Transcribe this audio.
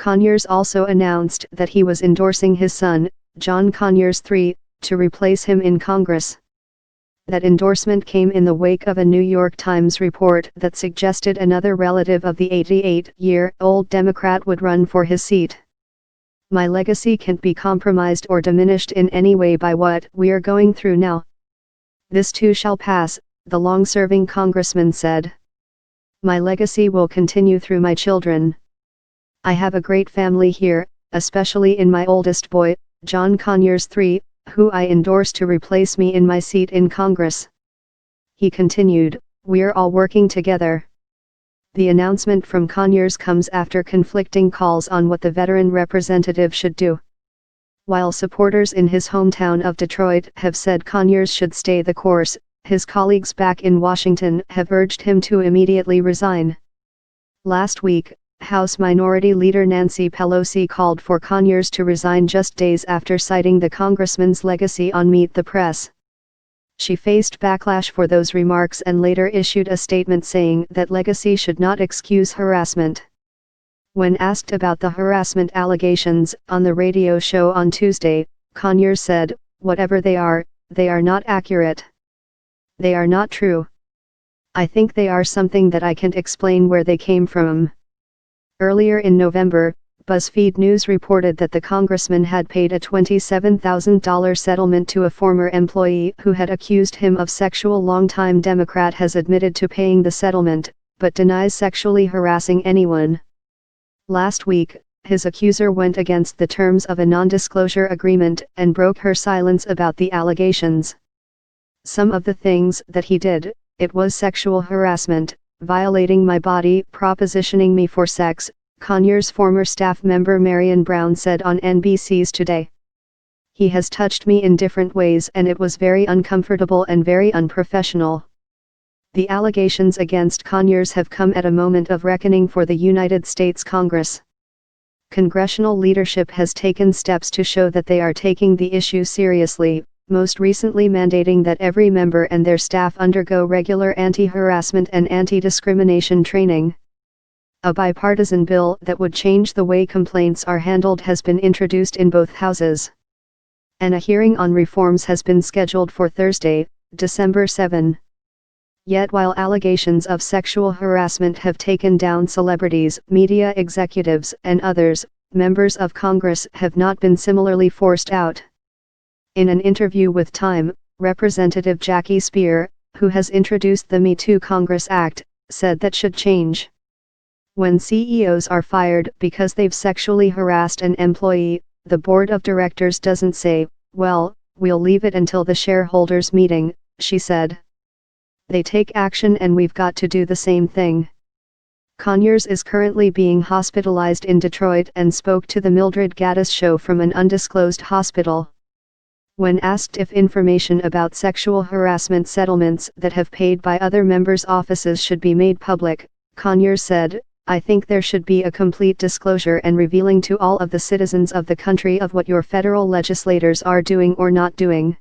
Conyers also announced that he was endorsing his son, John Conyers III, to replace him in Congress. That endorsement came in the wake of a New York Times report that suggested another relative of the 88-year-old Democrat would run for his seat. "My legacy can't be compromised or diminished in any way by what we're going through now. This too shall pass," the long-serving congressman said. "My legacy will continue through my children. I have a great family here, especially in my oldest boy, John Conyers III, who I endorse to replace me in my seat in Congress." He continued, "We're all working together." The announcement from Conyers comes after conflicting calls on what the veteran representative should do. While supporters in his hometown of Detroit have said Conyers should stay the course, his colleagues back in Washington have urged him to immediately resign. Last week, House Minority Leader Nancy Pelosi called for Conyers to resign just days after citing the congressman's legacy on Meet the Press. She faced backlash for those remarks and later issued a statement saying that legacy should not excuse harassment. When asked about the harassment allegations on the radio show on Tuesday, Conyers said, "Whatever they are not accurate. They are not true. I think they are something that I can't explain where they came from." Earlier in November, BuzzFeed News reported that the congressman had paid a $27,000 settlement to a former employee who had accused him of sexual. Longtime Democrat has admitted to paying the settlement, but denies sexually harassing anyone. Last week, his accuser went against the terms of a non-disclosure agreement and broke her silence about the allegations. "Some of the things that he did, it was sexual harassment, violating my body, propositioning me for sex," Conyers' former staff member Marion Brown said on NBC's Today. "He has touched me in different ways and it was very uncomfortable and very unprofessional." The allegations against Conyers have come at a moment of reckoning for the United States Congress. Congressional leadership has taken steps to show that they are taking the issue seriously, most recently mandating that every member and their staff undergo regular anti-harassment and anti-discrimination training. A bipartisan bill that would change the way complaints are handled has been introduced in both houses. And a hearing on reforms has been scheduled for Thursday, December 7. Yet while allegations of sexual harassment have taken down celebrities, media executives, and others, members of Congress have not been similarly forced out. In an interview with Time, Representative Jackie Speer, who has introduced the Me Too Congress Act, said that should change. When CEOs are fired because they've sexually harassed an employee, the board of directors doesn't say, "Well, we'll leave it until the shareholders' meeting," she said. They take action and we've got to do the same thing. Conyers is currently being hospitalized in Detroit and spoke to the Mildred Gaddis show from an undisclosed hospital. When asked if information about sexual harassment settlements that have paid by other members' offices should be made public, Conyers said, "I think there should be a complete disclosure and revealing to all of the citizens of the country of what your federal legislators are doing or not doing."